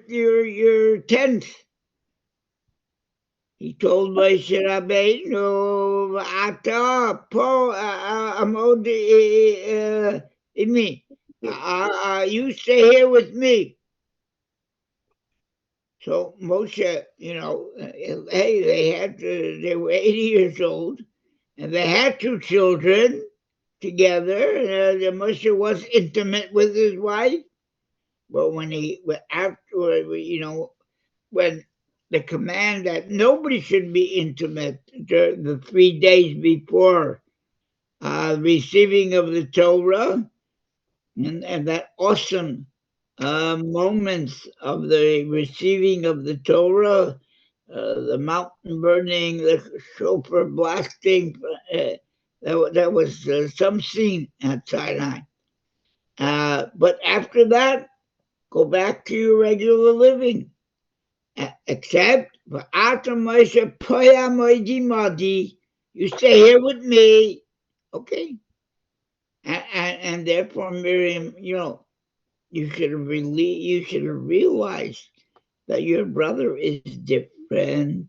your tent. He told Moshe Rabbeinu, "Ata po amod imi. You stay here with me." So Moshe, hey, they were 80 years old, and they had two children together. Moshe was intimate with his wife, but when when the command that nobody should be intimate during the 3 days before receiving of the Torah, and that awesome moments of the receiving of the Torah, the mountain burning, the shofar blasting, that was some scene at Sinai. But after that, go back to your regular living. Except for Moshe Poya Moidi Modi, you stay here with me, okay? And therefore, Miriam, you should have realized that your brother is different.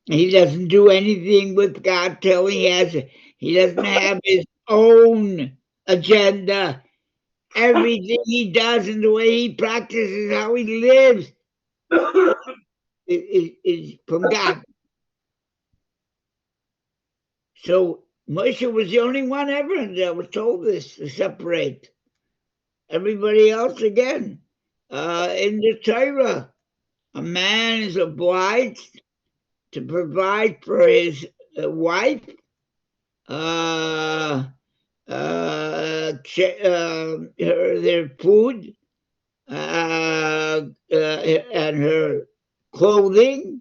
He doesn't do anything with God till he has it. He doesn't have his own agenda. Everything he does and the way he practices, how he lives, is from God. So Moshe was the only one ever that was told this, to separate. Everybody else, again, in the Torah, a man is obliged to provide for his wife their food and her clothing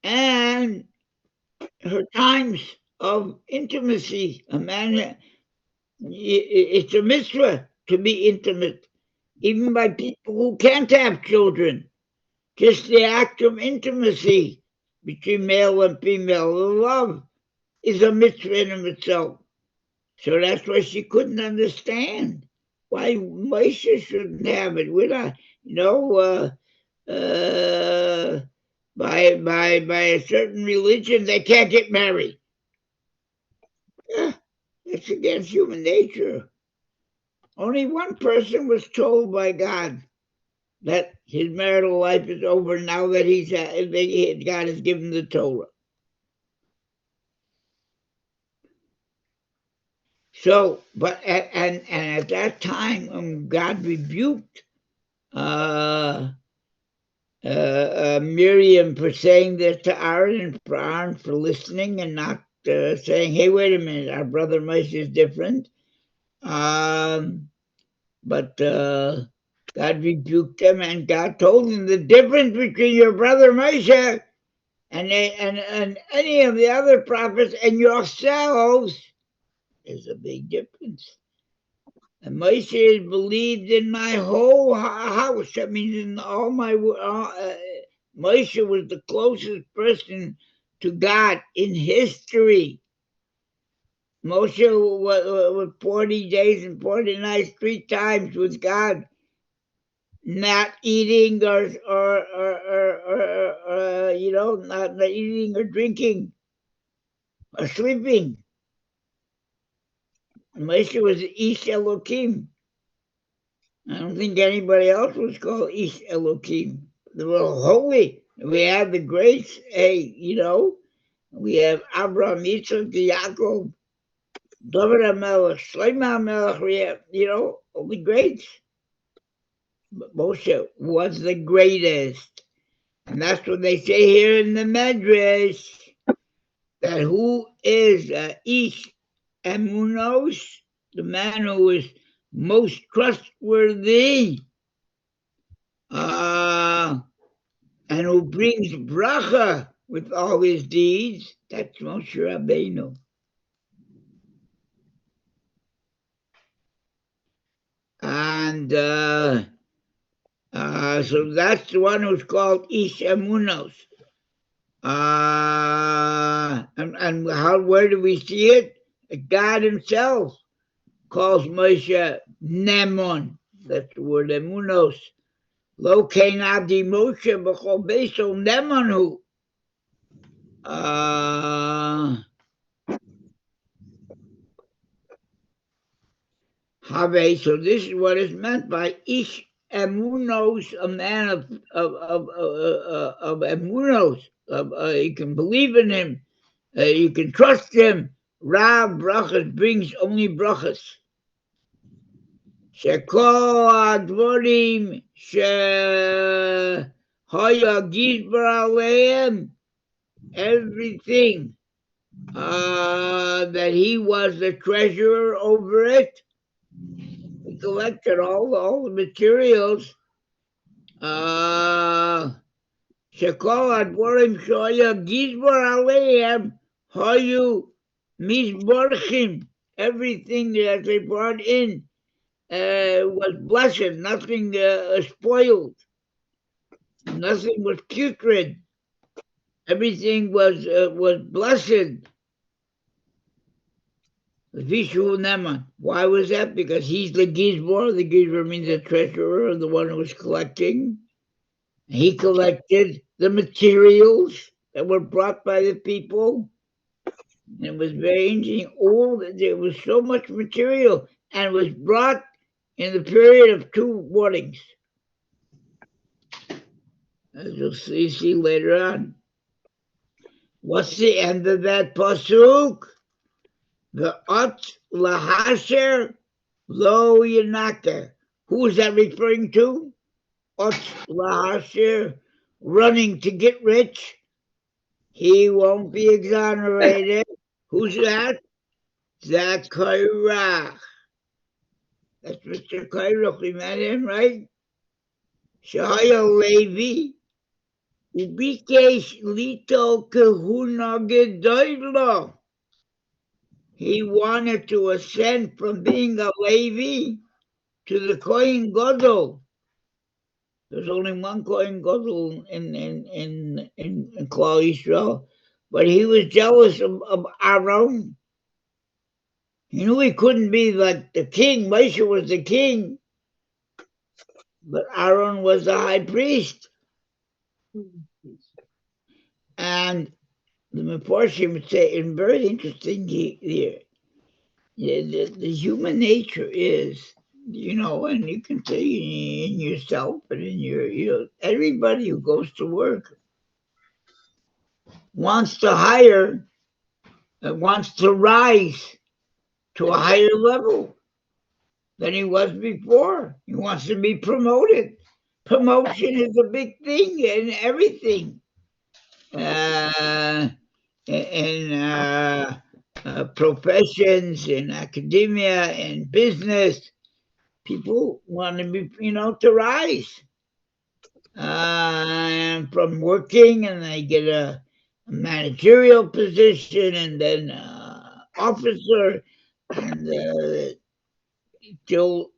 and her times of intimacy. A man, it's a mitzvah to be intimate, even by people who can't have children. Just the act of intimacy between male and female, love, is a mitzvah in itself. So that's why she couldn't understand why Moshe shouldn't have it. We're not, by a certain religion, they can't get married. It's against human nature. Only one person was told by God that his marital life is over now that God has given the Torah. So, but at that time, God rebuked Miriam for saying this to Aaron, and for Aaron for listening and not saying, "Hey, wait a minute, our brother Moshe is different." But God rebuked them, and God told him the difference between your brother Moshe and any of the other prophets and yourselves is a big difference. And Moshe is believed in my whole house. That means in all my Moshe was the closest person to God in history. Moshe was 40 days and 40 nights, 3 times with God, not eating or not eating or drinking or sleeping. Moshe was Ish Elohim. I don't think anybody else was called Ish Elohim. They were holy. We have the greats. Hey, we have Abraham, Yitzchak, Yaakov, David HaMelech, Shlomo HaMelech. We have, all the greats. But Moshe was the greatest. And that's what they say here in the Midrash, that who is Ish Emunos, the man who is most trustworthy, and who brings bracha with all his deeds, that's Moshe Rabbeinu. And so that's the one who's called Ish Emunos. And where do we see it? God himself calls Moshe Nemon. That's the word Emunos. Lo kein Adi Moshe b'chol beso nemanu. Have, so this is what is meant by ish emunos, a man of emunos. You can believe in him, you can trust him. Rav brachas brings only brachas. Shekol advorim shehaya gizbar aleim, everything that he was the treasurer over it. He collected all the materials. Shekol advorim shehaya gizbar aleim hayu mizborchim, everything that they brought in was blessed, nothing spoiled, nothing was putrid, everything was blessed. Vishu Neman. Why was that? Because he's the Gizbor. The Gizbor means the treasurer, the one who was collecting. He collected the materials that were brought by the people. And it was very interesting. There was so much material, and it was brought in the period of 2 mornings. As you'll see later on. What's the end of that pasuk? The ot lahasher lo yinaker. Who is that referring to? Ot lahasher, running to get rich. He won't be exonerated. Who's that? Zachariah. That's Mr. Kairach. We met him, right? Shahaya Levi. Ubikesh lito kahuna gedoylo. He wanted to ascend from being a Levi to the Kohen Gadol. There's only one Kohen Gadol in Klal Yisrael, but he was jealous of Aaron. He knew he couldn't be like the king. Moshe was the king, but Aaron was the high priest. And the Mefarshim say, and very interesting here, the human nature is, and you can say in yourself and in your, everybody who goes to work wants to hire, wants to rise to a higher level than he was before. He wants to be promoted. Promotion is a big thing in everything. In professions, in academia, in business, people want to be, to rise from working, and they get a managerial position, and then officer, and still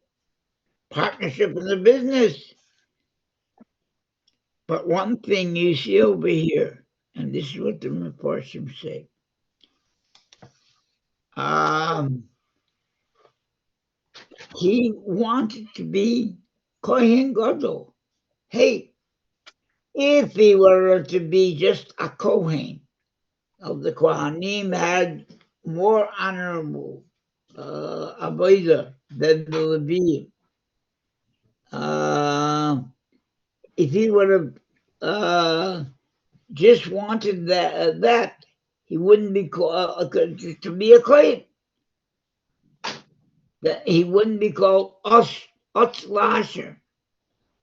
partnership in the business. But one thing you see over here, and this is what the Mefarshim say. He wanted to be Kohen Gadol. Hey, if he were to be just a Kohen, of the Kohanim had more honorable avodah than the Levim. If he would have just wanted that he wouldn't be called to be a Kohen. That he wouldn't be called Utz Lasher.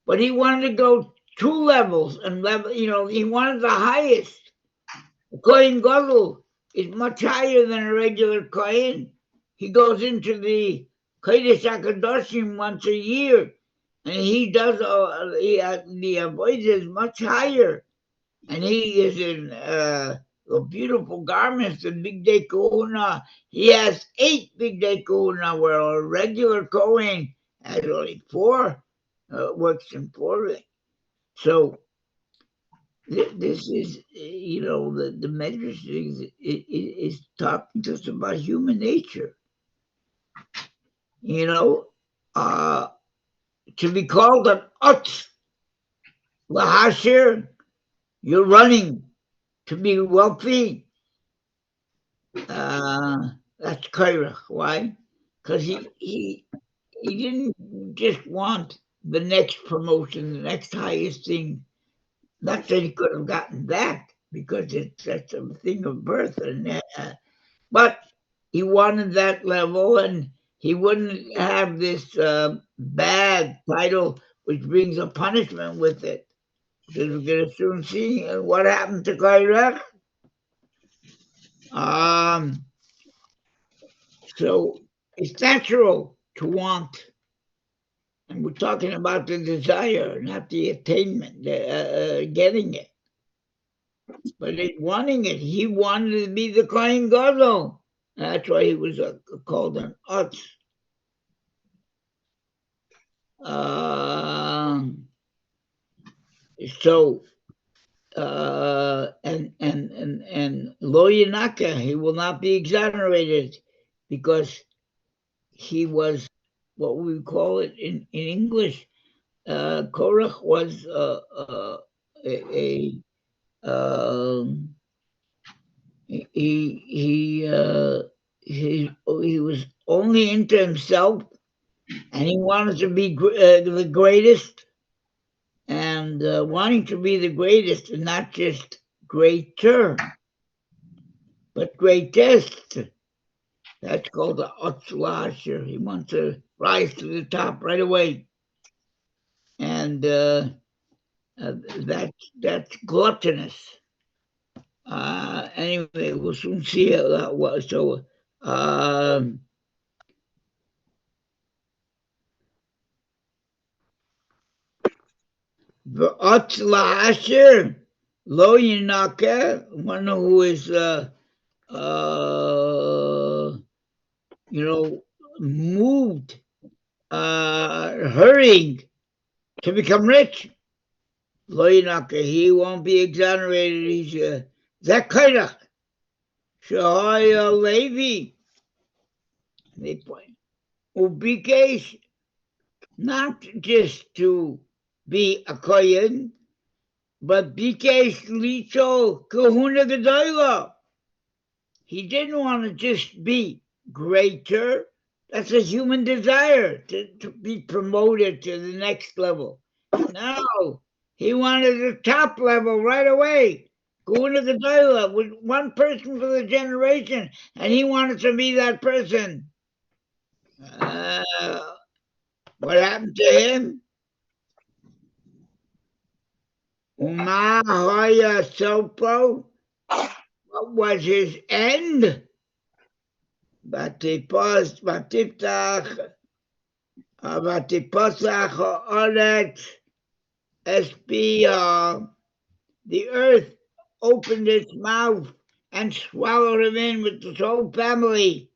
But he wanted to go 2 levels and he wanted the highest. The Kohen Gadol is much higher than a regular Kohen. He goes into the Kodesh HaKadoshim once a year, and he does the avodah is much higher, and he is in beautiful garments and Pekudei Kahuna. He has 8 Pekudei Kahuna, where a regular Kohen has only 4, works in 4. So this is, the Midrash is talking to us about human nature. To be called an Utz lahashir, you're running to be wealthy. That's kairach. Why? Because he didn't just want the next promotion, the next highest thing. Not that he could have gotten that, because that's a thing of birth, but he wanted that level, and he wouldn't have this bad title, which brings a punishment with it. Because we're going to soon see what happened to Kairach. So it's natural to want, and we're talking about the desire, not the attainment, getting it. But in wanting it, he wanted to be the Kohen Gadol. That's why he was called an Utz. So and Lo Yanaka, he will not be exonerated, because he was what we call it in English. Korach was he was only into himself, and he wanted to be the greatest, and wanting to be the greatest, and not just greater, but greatest. That's called the Otzlasher. He wants to rise to the top right away, and that's gluttonous. Anyway, we'll soon see what. So, the Otzlasher, Lo Yinaka, one who is moved, hurrying to become rich. Lo Yinaka, he won't be exonerated. He's Zekairach, Shahaya Levi. They point. Ubikesh, not just to be a Kohen, but Bikesh Licho Kahuna Gedola. He didn't want to just be greater. That's a human desire, to be promoted to the next level. No, he wanted the top level right away. Kahuna Gedola, with one person for the generation, and he wanted to be that person. What happened to him? Uma Hoya Sopo. What was his end? Batipos, Batiftach, Batiposach Oret Espia. The earth opened its mouth and swallowed him in with his whole family.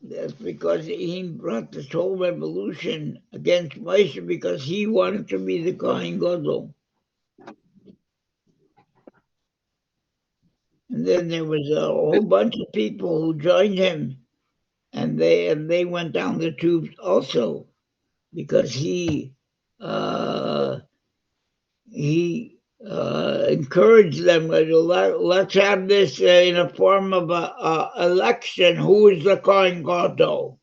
That's because he brought this whole revolution against Moshe, because he wanted to be the Kohen Gadol. And then there was a whole bunch of people who joined him, and they went down the tubes also, because he encouraged them. Let's have this in a form of a election. Who is the Kohen Gadol?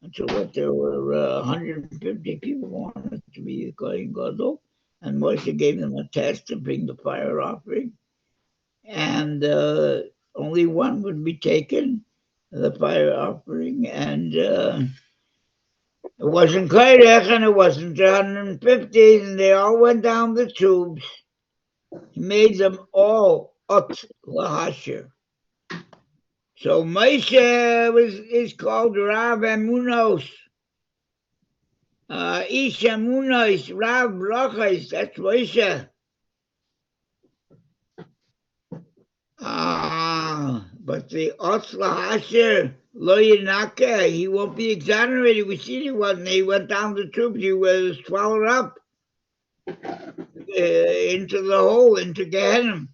And so what, there were 150 people who wanted to be the Kohen Gadol, and Moshe gave them a test to bring the fire offering, and only one would be taken, the fire offering, and it wasn't Kairach, and it wasn't 150, and they all went down the tubes. He made them all Ut Lahashir. So Moshe is called Rav Emunos. Ish Emunos, Rav Brachos, that's Moshe. But the Ut Lahashir, Lo Yanaka, he won't be exonerated. We see he wasn't. He went down the tubes. He was swallowed up into the hole, into Gehenna.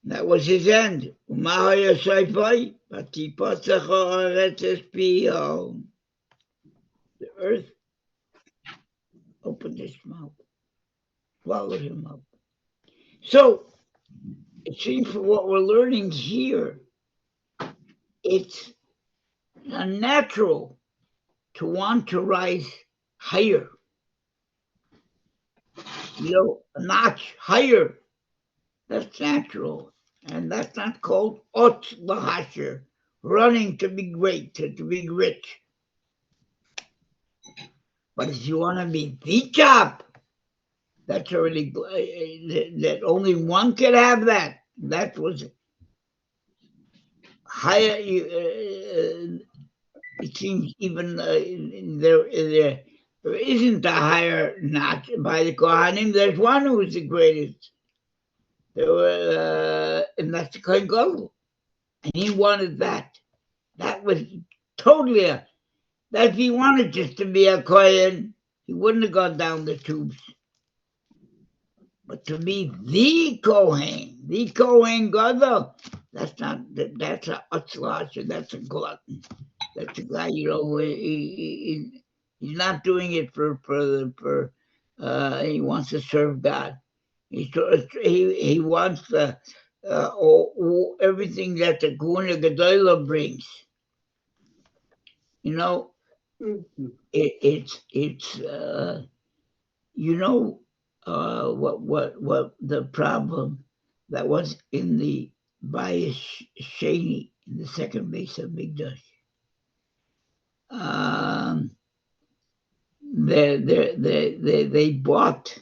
That was his end. Umahaya Saifai, The earth opened its mouth, swallowed him up. So it seems from what we're learning here, it's unnatural to want to rise higher, a notch higher. That's natural. And that's not called ot lahasher, running to be great, to be rich. But if you want to be the top, that's already, that only one could have that. That was higher. It seems even there isn't a higher notch by the Kohanim. There's one who is the greatest. And that's the Kohen Gadol. And he wanted that. That was totally that if he wanted just to be a Kohen, he wouldn't have gone down the tubes. But to be the Kohen Gadol, that's a utzlash, that's a glutton. That's a guy, he's not doing it for he wants to serve God. He wants everything that the Guna Gedola brings. It's what the problem that was in the Bayis Sheni, in the second base of Midrash. They bought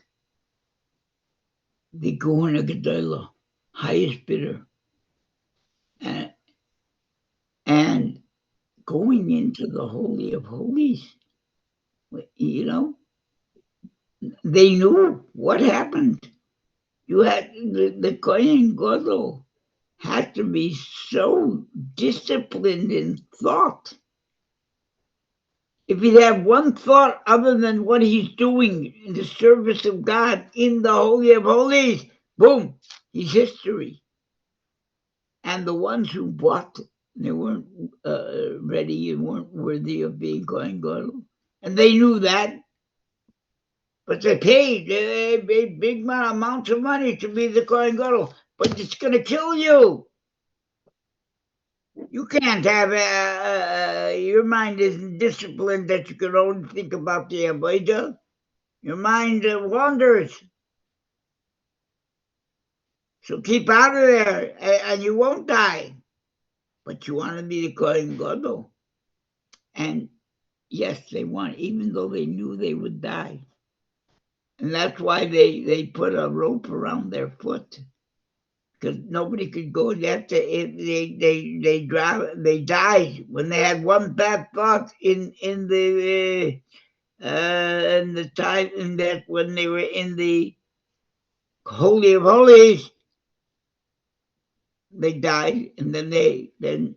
the Guna Gedola, highest bidder, and going into the Holy of Holies, they knew what happened. You had the Kohen Gadol had to be so disciplined in thought. If he'd have one thought other than what he's doing in the service of God in the Holy of Holies, boom, he's history. And the ones who bought, they weren't ready and weren't worthy of being Kohen Gadol. And they knew that. But they paid big amounts of money to be the Kohen Gadol. But it's going to kill you. You can't have your mind isn't disciplined that you can only think about the Avodah. Your mind wanders. So keep out of there, and you won't die. But you want to be the Kohen Gadol. And yes, they want, even though they knew they would die. And that's why they put a rope around their foot. Because nobody could go there. They died when they had one bad thought in the time in that when they were in the Holy of Holies. They died, and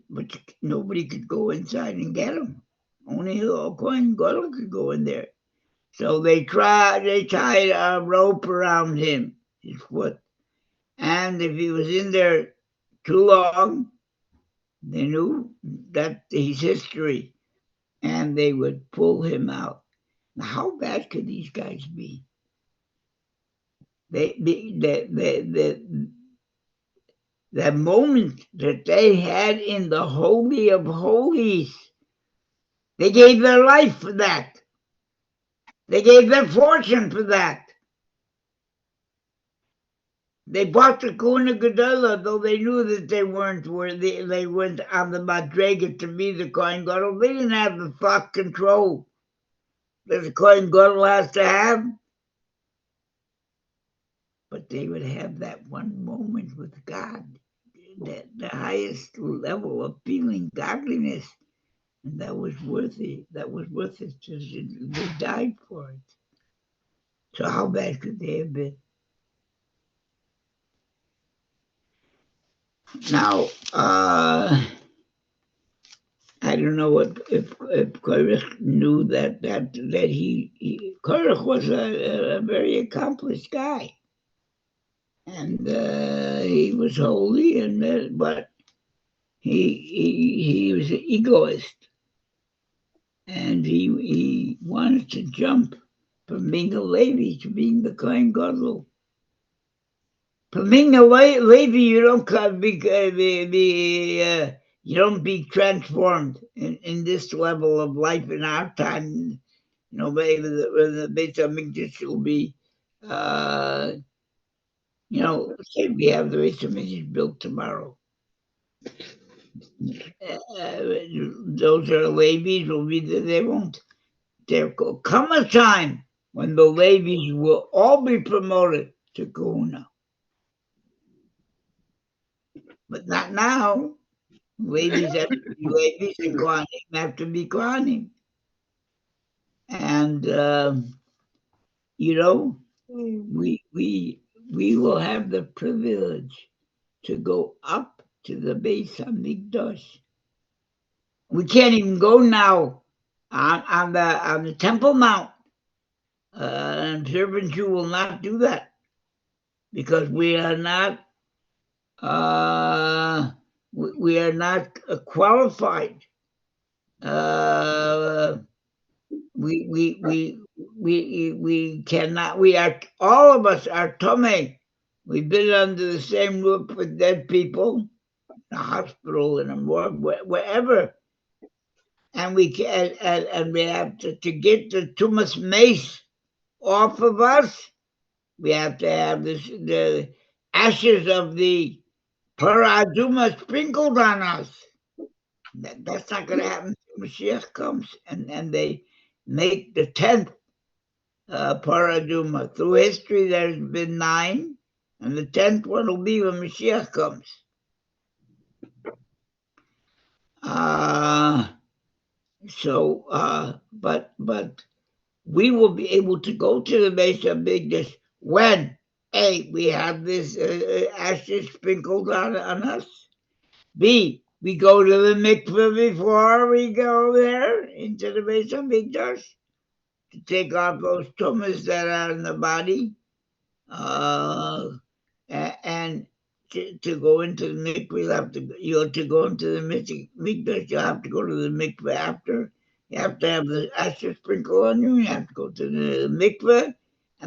but nobody could go inside and get them. Only a Kohen Gadol could go in there. So they tied a rope around him, his foot. And if he was in there too long, they knew that he's history, and they would pull him out. Now, how bad could these guys be? That moment that they had in the Holy of Holies, they gave their life for that. They gave their fortune for that. They bought the Kuna Gedola, though they knew that they weren't worthy. They went on the Madrega to be the Kohen Gadol. They didn't have the thought control that the Kohen Gadol has to have. But they would have that one moment with God, the highest level of feeling godliness. And that was worth it. That was worth it. They died for it. So how bad could they have been? Now, I don't know if Korach knew that Korach was a very accomplished guy, and he was holy, but he was an egoist, and he wanted to jump from being a Levi to being the Kohen Gadol. From being a Levi, you don't you don't be transformed in this level of life in our time. You know, where the Beit HaMikdash will be, you know, say we have the Beit HaMikdash built tomorrow. Those are Levies will be there. They won't. There will come a time when the Levies will all be promoted to Kahuna. But not now. Levies have to be Levies and Kohanim have to be Kohanim. And, you know, we will have the privilege to go up to the Beis HaMikdash. We can't even go now on the Temple Mount. An observant Jew will not do that because we are not qualified. We cannot. We are, all of us are Tomei. We've been under the same roof with dead people, in a hospital, in a morgue, wherever. And we can, and we have to get the Tumas Mace off of us. We have to have the ashes of the Paraduma sprinkled on us. That's not going to happen until Mashiach comes, and they make the 10th Paraduma. Through history, there's been 9, and the 10th one will be when Mashiach comes. But we will be able to go to the Beis HaMikdash when A, we have this ashes sprinkled on us. B, we go to the mikveh before we go there into the Beis HaMikdash to take off those tumors that are in the body, and to go into the mikveh, you have to go into the mikdash. You have to go to the mikveh after. You have to have the ashes sprinkled on you. You have to go to the mikveh,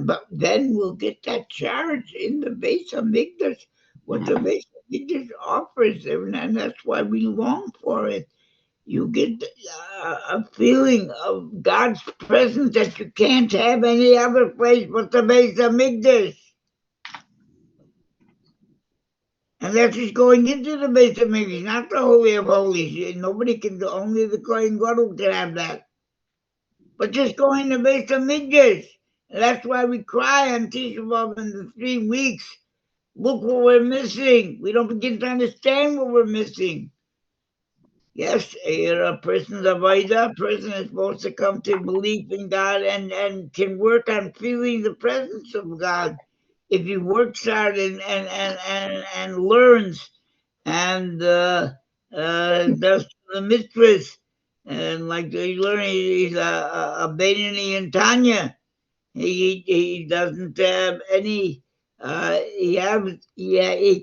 but then we'll get that charge in the Beis HaMikdash. What the Beis HaMikdash offers, and that's why we long for it. You get a feeling of God's presence that you can't have any other place but the Beis HaMikdash. And that's just going into the Beis HaMikdash, not the Holy of Holies. Nobody can, only the Kohen Gadol can have that. But just going to Beis HaMikdash. And that's why we cry on Tisha B'Av in the 3 weeks. Look what we're missing. We don't begin to understand what we're missing. Yes, a person's avodah, a person is supposed to come to belief in God and can work on feeling the presence of God. If he works hard and learns and does the mitzvahs, and like he learned, he's a Beinoni in Tanya. He doesn't have any. He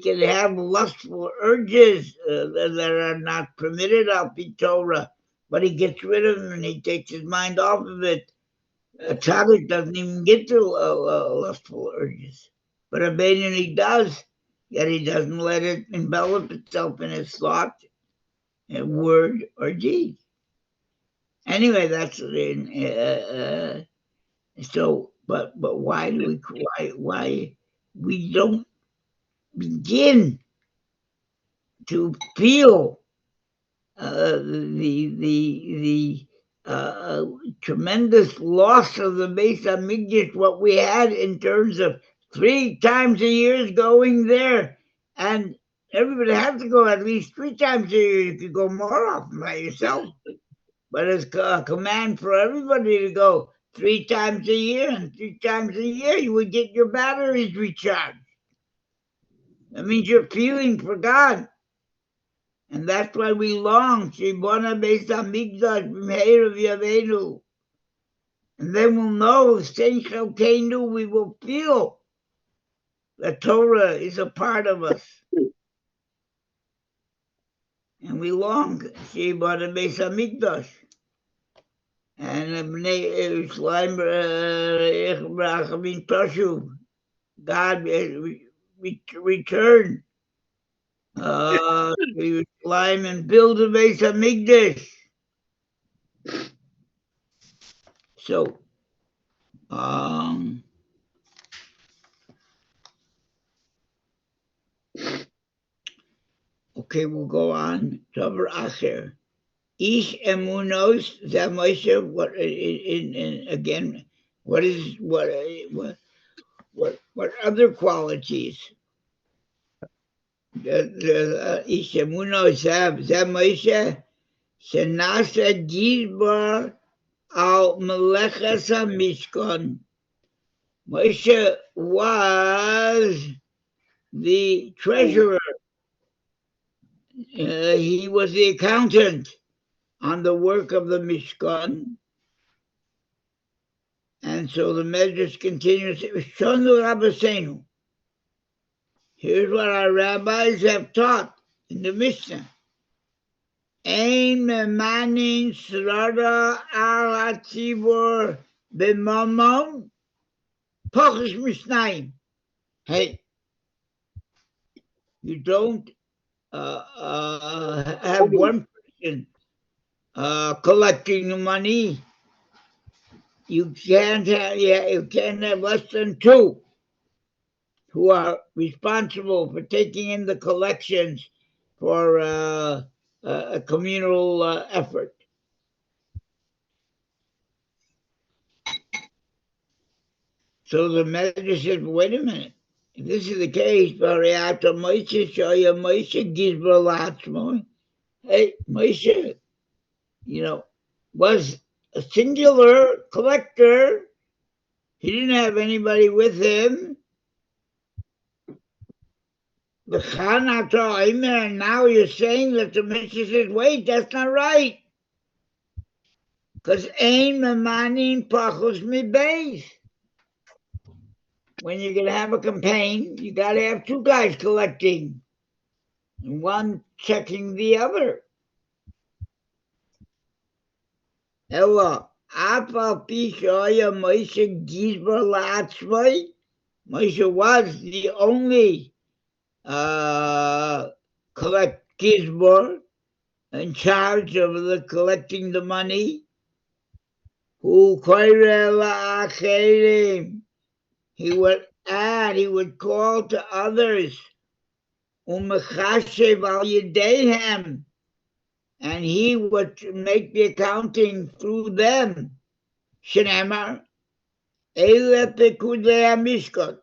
can have lustful urges that are not permitted out the Torah, but he gets rid of them and he takes his mind off of it. A tzaddik doesn't even get to lustful urges, but a Beinoni does. Yet he doesn't let it envelop itself in his thought, word, or deed. Anyway, that's so. But why do why we don't begin to feel the tremendous loss of the Beis HaMikdash, what we had in terms of 3 times a year going there, and everybody has to go at least 3 times a year. You could go more often by yourself, but it's a command for everybody to go 3 times a year, and 3 times a year you would get your batteries recharged. That means you're feeling for God. And that's why we long, Shibona Beis HaMikdash B'meir of Yaveinu. And then we'll know, Sein Chelkeinu, we will feel that Torah is a part of us. and we long. Sheba the Beis Hamikdash. And Bnei Yerushalayim Brachamim Tashuv. God return to Yerushalayim and build the Beis Hamikdash. So, okay, we'll go on. Davar Acher. Ish emunos Moshe. What again? What other qualities? Ish emunos Moshe shenasa gizbar al melechas hamishkan. Moshe was the treasurer. He was the accountant on the work of the Mishkan. And so the Midrash continues, Shonu Rabbeinu. Here's what our rabbis have taught in the Mishnah. Ein memanin srada al hatzibur b'mamon pochish mishnayim. Hey, you don't have one person collecting the money. You can't have less than two who are responsible for taking in the collections for a communal effort. So the Midrash said, wait a minute. If this is the case, hey, Moshe, was a singular collector. He didn't have anybody with him. And now you're saying that the Mishnah says, wait, that's not right. Because ein memanin pachos mibeis. When you're going to have a campaign, you got to have two guys collecting and one checking the other. Ella, Apal Pishoya Moshe Gizbar Latzmai. Moshe was the only collect Gizbar in charge of the collecting the money. Who he would add, he would call to others. Umechashev al yedehem, and he would make the accounting through them. Shenamar, Eile Pekudei Mishkan.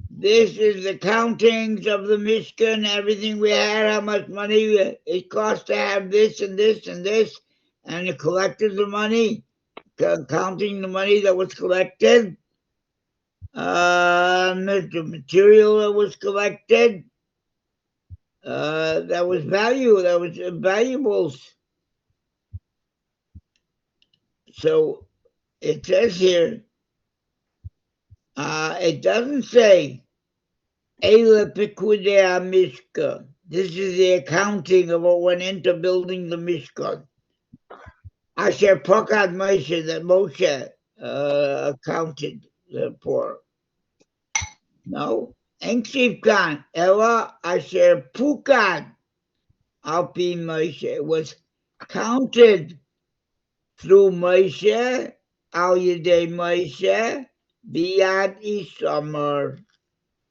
This is the countings of the Mishkan, everything we had, how much money it cost to have this and this and this, and he collected the money, counting the money that was collected, the material that was collected, that was valuables. So it says here, it doesn't say Eila Pekudei Mishkan. This is the accounting of what went into building the Mishkan. Asher Pokad Moshe, that Moshe accounted for. No, Enksiv Khan, Ella Asher Pukad Alpi Moshe. It was counted through Moshe, Al Yedei Moshe, Biad Isamar.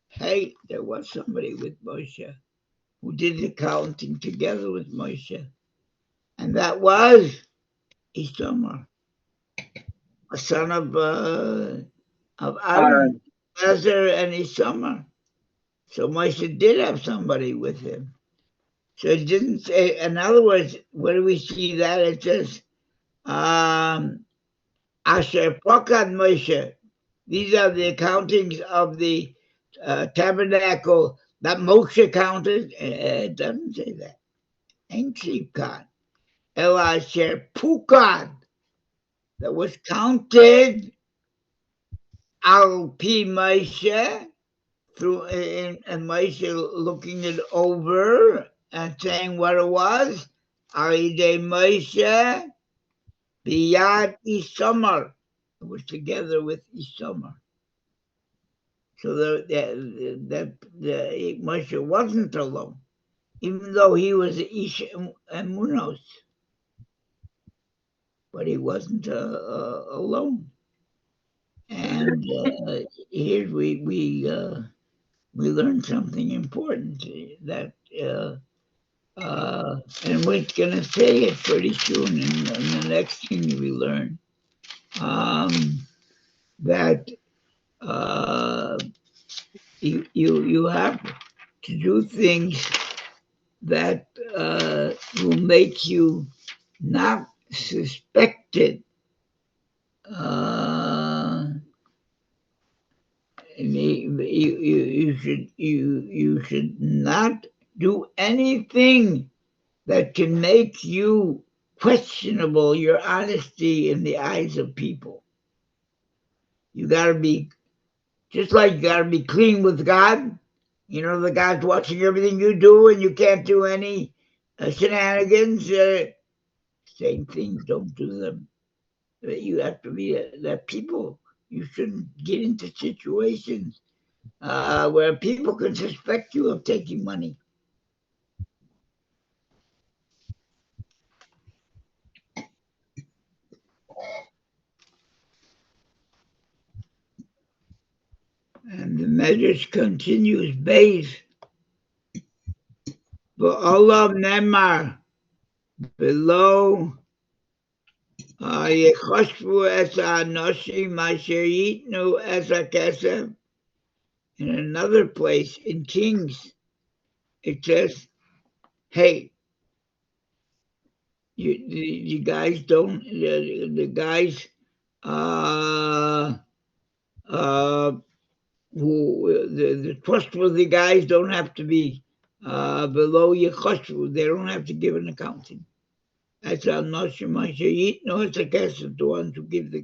Hey, there was somebody with Moshe who did the counting together with Moshe. And that was Isamar, a son of Aaron, Ezra and Isamar. So Moshe did have somebody with him. So it didn't say, in other words, where do we see that? It says, Asher Pokad Moshe. These are the accountings of the tabernacle that Moshe counted. It doesn't say that. Ain't Shipkan. Elasher Pukad, that was counted Al Pi Moshe, through and Moshe looking it over. and saying what it was, Rabbi Moshe Biyad Isamar. It was together with Isamar. So that Moshe wasn't alone, even though he was Ish Emunos, but he wasn't alone. And here we learned something important that, and we're going to say it pretty soon in the next thing we learn, that you have to do things that will make you not suspected. You should not do anything that can make you questionable your honesty in the eyes of people. You got to be, just like you got to be clean with God. You know, the God's watching everything you do, and you can't do any shenanigans. Same things, don't do them. You have to be that people. You shouldn't get into situations where people can suspect you of taking money. And the Midrash continues, base. V'olav nemar below yechoshvu es ha'anoshim asher yitnu es ha'kesef. In another place, in Kings, it says, hey, you guys don't, the guys who, the trustworthy guys don't have to be below yechoshvu. They don't have to give an accounting. That's how Noshim Ashayit, no, it's a kesef, the ones who give the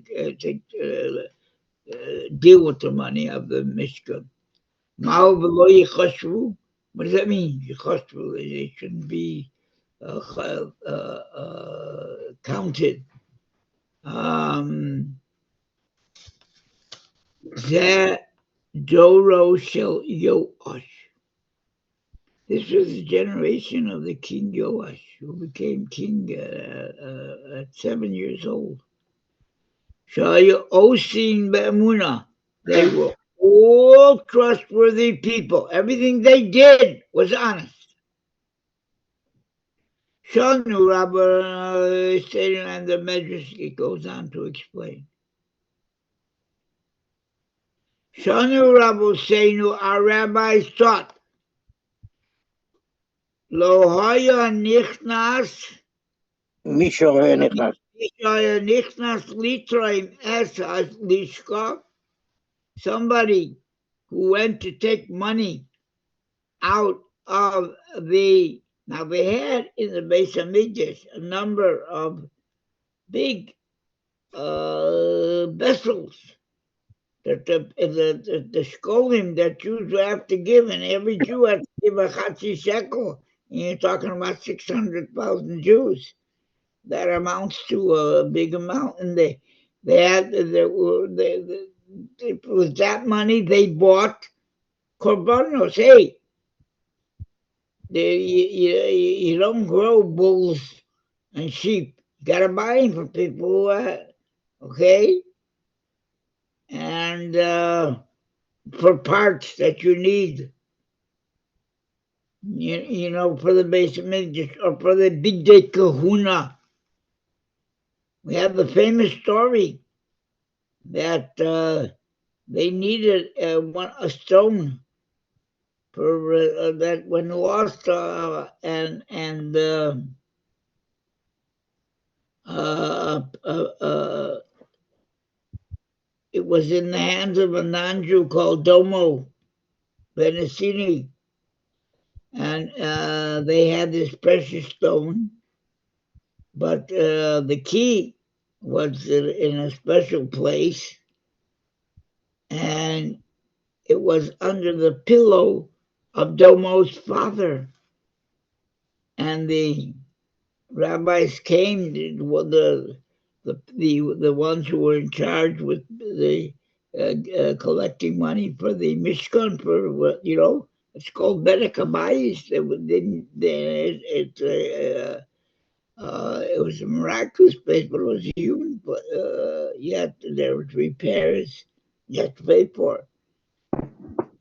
deal with the money of the Mishkan. Mao below Yechoshvu. What does that mean? Yechoshvu, they shouldn't be counted. That Doro Shel Yoash. This was the generation of the King Yoash, who became king at 7 years old. Shaya Osin Be'emuna. They were all trustworthy people. Everything they did was honest. Shanu Rabbi stated, and the Midrash, it goes on to explain. Shanu Rabbi Seinu, our rabbis taught, Lo haya nichnas, Mishaya nichnas litraim es lishka. Somebody who went to take money out of the, now they had in the Beis Midrash a number of big vessels that the shkolim that Jews have to give, and every Jew has to give a chatzi shekel. And you're talking about 600,000 Jews. That amounts to a big amount, and they had it was that money they bought korbanos. Hey, you don't grow bulls and sheep. You got to buy them for people, okay? And for parts that you need, you know, for the Beis Midrash or for the Pekudei Kahuna. We have the famous story that they needed a stone for that when lost, and it was in the hands of a non-Jew called Domo Benesini, and they had this precious stone, but the key was in a special place, and it was under the pillow of Domo's father. and the rabbis came, the ones who were in charge with the collecting money for the Mishkan, for what, it's called Bedek Habayis. It was a miraculous place, but it was human. But yet there was repairs you had to pay for.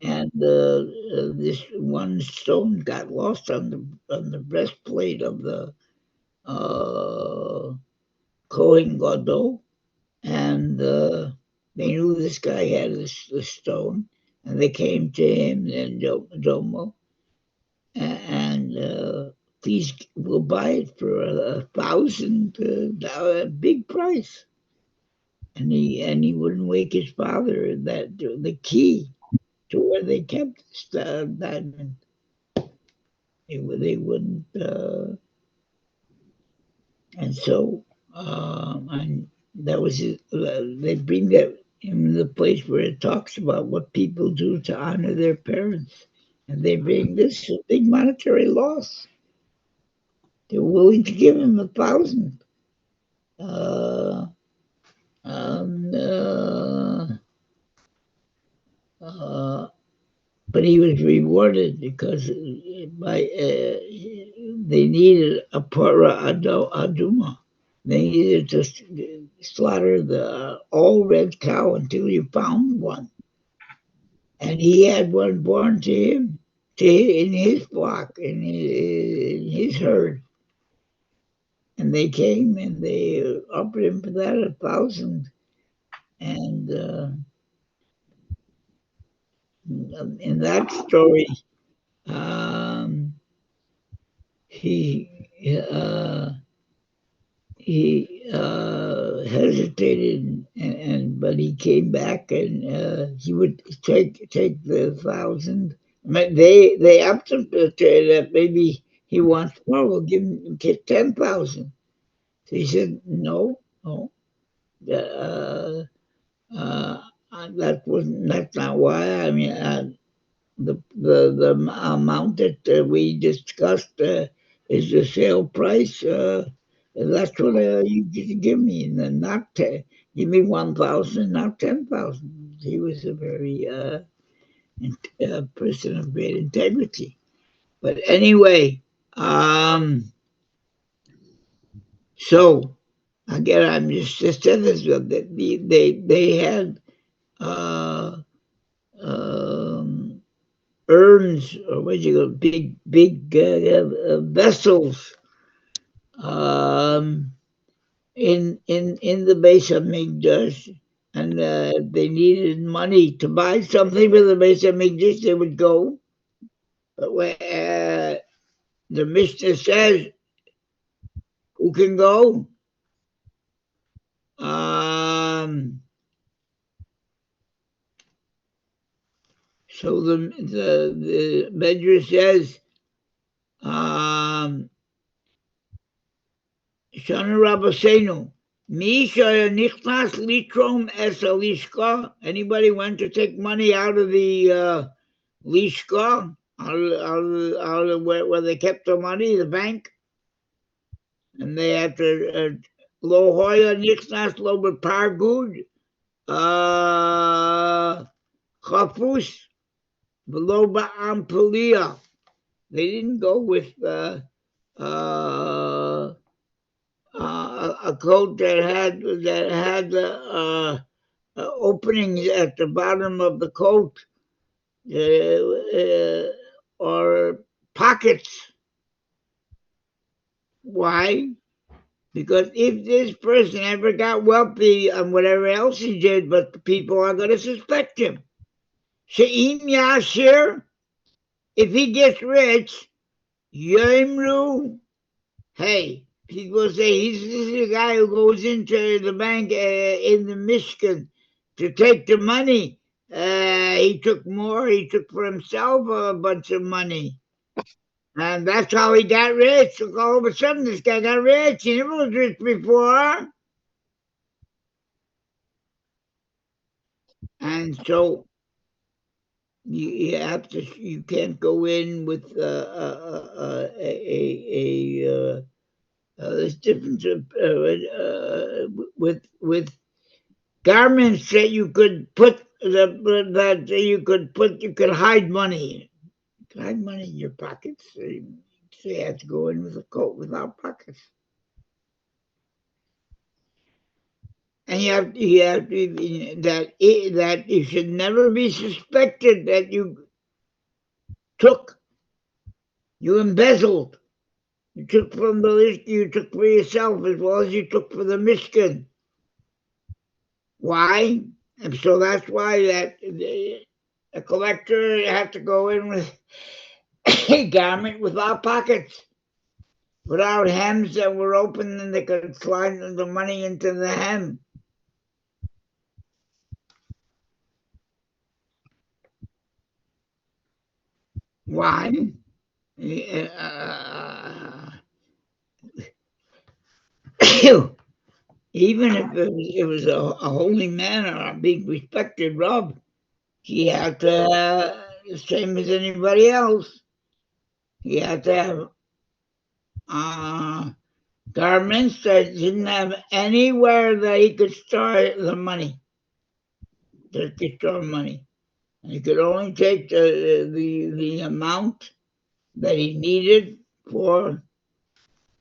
And this one stone got lost on the breastplate of the Kohen Gadol, and they knew this guy had this stone, and they came to him and Domo, and please, we'll buy it for $1,000, a big price. And he wouldn't wake his father, that the key to where they kept the diamond. They wouldn't, and so and that was it. They bring that in the place where it talks about what people do to honor their parents, and they bring this big monetary loss. They're willing to give him 1,000. Uh, um, uh, uh, but he was rewarded because they needed a para aduma. They needed to slaughter the all red cow until you found one, and he had one born to him, in his flock, in his herd. And they came and they offered him for that 1,000, and in that story, he hesitated, but he came back, and he would take the 1,000. They upped him to that maybe he wants more. We'll give him 10,000. So he said no. Uh, uh, that's not why. I mean, the amount that we discussed is the sale price. That's what you give me, and not give me 1,000, not 10,000. He was a very person of great integrity. But anyway, so again, I'm just saying this. They had. Uh, um, Urns, or what you call big vessels, in the base of Midrash, and they needed money to buy something for the base of Midrash. They would go, but the Mishnah says, "Who can go?" So the Midrash says, Shana Rabbeinu, Misha Nichnas Litrom Es Lishka. Anybody want to take money out of the Lishka, out of where they kept the money, the bank, and they had to Lo Hoya Nichnas Lo Bepargud Chafus V'Lo Ba'ampelia. They didn't go with a coat that had openings at the bottom of the coat, or pockets. Why? Because if this person ever got wealthy on whatever else he did, but the people are going to suspect him. She'im Yashir, if he gets rich, Yemru, hey, people say this is a guy who goes into the bank in the Mishkan to take the money. He took more. He took for himself a bunch of money. And that's how he got rich. All of a sudden, this guy got rich. He never was rich before. And so You have to. You can't go in with there's difference with garments that you could put you could hide money. You could hide money in your pockets. So you have to go in with a coat without pockets. And you have to that you should never be suspected that you embezzled. You took from the list, you took for yourself as well as you took for the Mishkan. Why? And so that's why that a collector had to go in with a garment without pockets, without hems that were open, and they could slide the money into the hem. Why? Even if it was a holy man or a big respected Rav, he had to, the same as anybody else, he had to have garments that didn't have anywhere that he could store the money. That he could store money. And he could only take the amount that he needed for,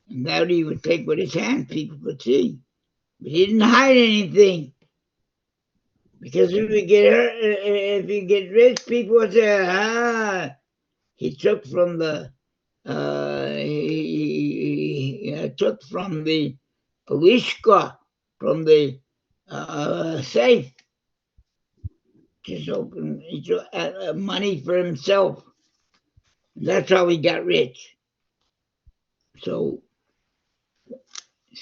and that he would take with his hand, people could see. But he didn't hide anything. Because if you get hurt, if you get rich, people would say, he took from the he took from the lishka, from the safe, just open money for himself. That's how he got rich. So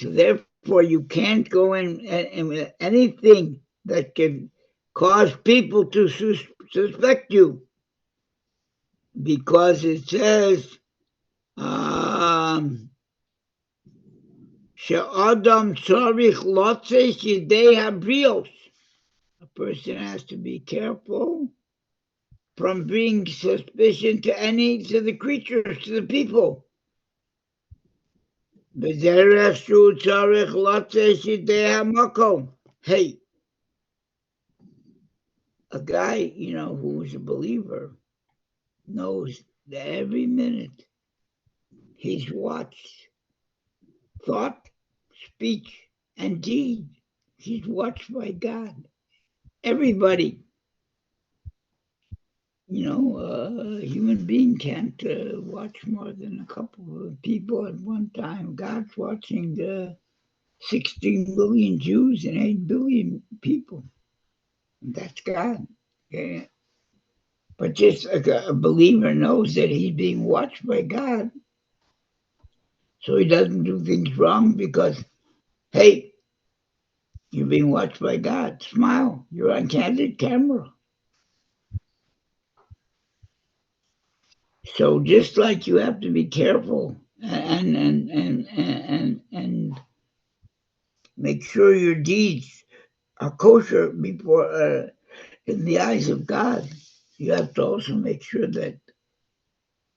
therefore, you can't go in and with anything that can cause people to suspect you, because it says she'adam tzarich lotze yidei habrios. A person has to be careful from bringing suspicion to the creatures, to the people. Hey, a guy, who's a believer knows that every minute he's watched, thought, speech, and deed. He's watched by God. Everybody. A human being can't watch more than a couple of people at one time. God's watching the 16 billion Jews and 8 billion people. That's God. Okay? But just a believer knows that he's being watched by God. So he doesn't do things wrong because, hey, you're being watched by God. Smile. You're on candid camera. So just like you have to be careful and make sure your deeds are kosher before in the eyes of God, you have to also make sure that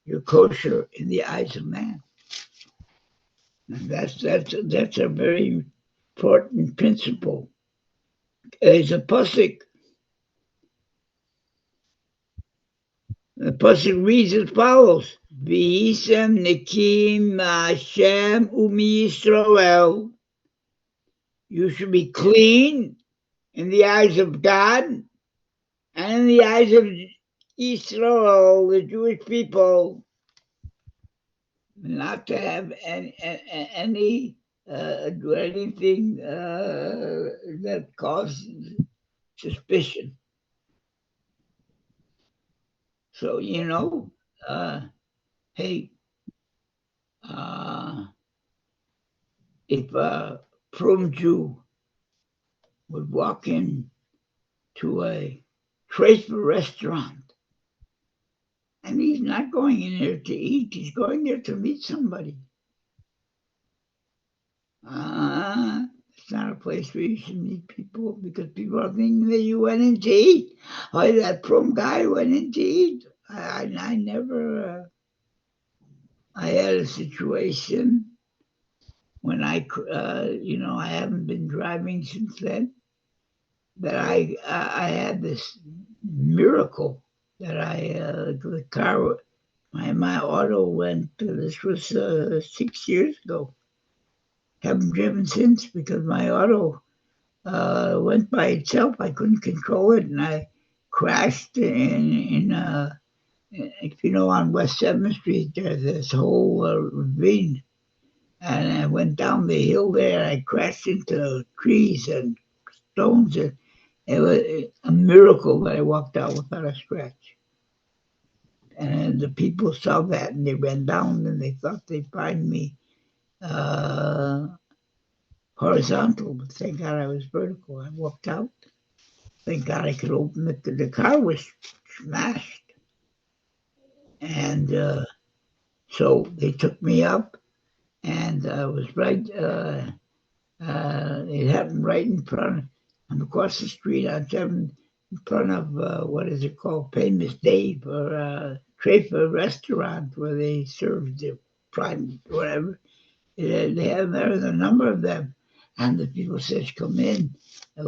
you're kosher in the eyes of man. And that's a very important principle. There's a pasuk. The pasuk reads as follows: V'yisem nekim Hashem umi Yisrael. You should be clean in the eyes of God and in the eyes of Israel, the Jewish people, not to have any do anything that causes suspicion. So hey, if a prum Jew would walk in to a Tracer restaurant, and he's not going in there to eat, he's going there to meet somebody. It's not a place where you should meet people because people are thinking that you went in to eat. Oh, that prom guy went in to eat. I never. I had a situation when I haven't been driving since then. That I had this miracle that the car, my auto went. This was 6 years ago. Haven't driven since because my auto went by itself. I couldn't control it, and I crashed if you know, on West 7th Street. There's this whole ravine, and I went down the hill there. And I crashed into trees and stones, and it was a miracle that I walked out without a scratch. And the people saw that, and they ran down, and they thought they'd find me horizontal, but thank God I was vertical. I walked out. Thank God I could open it. The car was smashed. And so they took me up, and I was right. It happened right in front, across the street on 7, in front of what is it called, Famous Dave, or Trafer restaurant where they served the prime whatever. They have there a number of them, and the people says, "Come in, a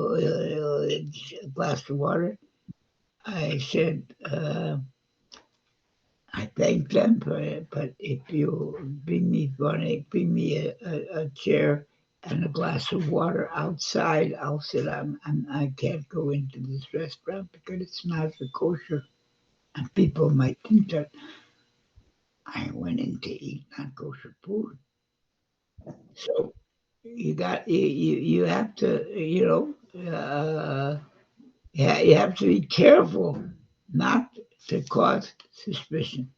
glass of water." I said, I thanked them for it, but if you bring me a chair and a glass of water outside, I'll sit. I can't go into this restaurant because it's not kosher, and people might think that I went in to eat not kosher food. So you have to you have to be careful not to cause suspicion.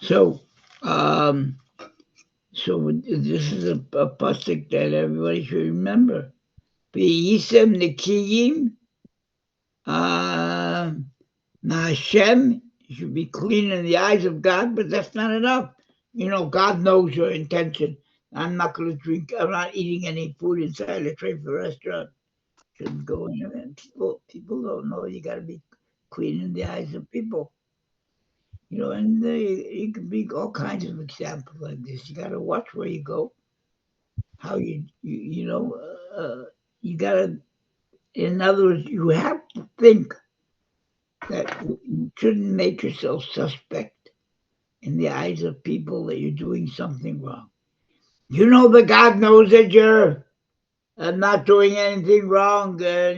So, this is a pasuk that everybody should remember. V'yisem nekiyim Hashem. You should be clean in the eyes of God, but that's not enough. God knows your intention. I'm not going to drink. I'm not eating any food inside a tray for restaurant. Shouldn't go in there. And people don't know. You got to be clean in the eyes of people. And you can be all kinds of examples like this. You got to watch where you go, how you got to, in other words, you have to think that you shouldn't make yourself suspect in the eyes of people that you're doing something wrong. You know that God knows that you're not doing anything wrong, but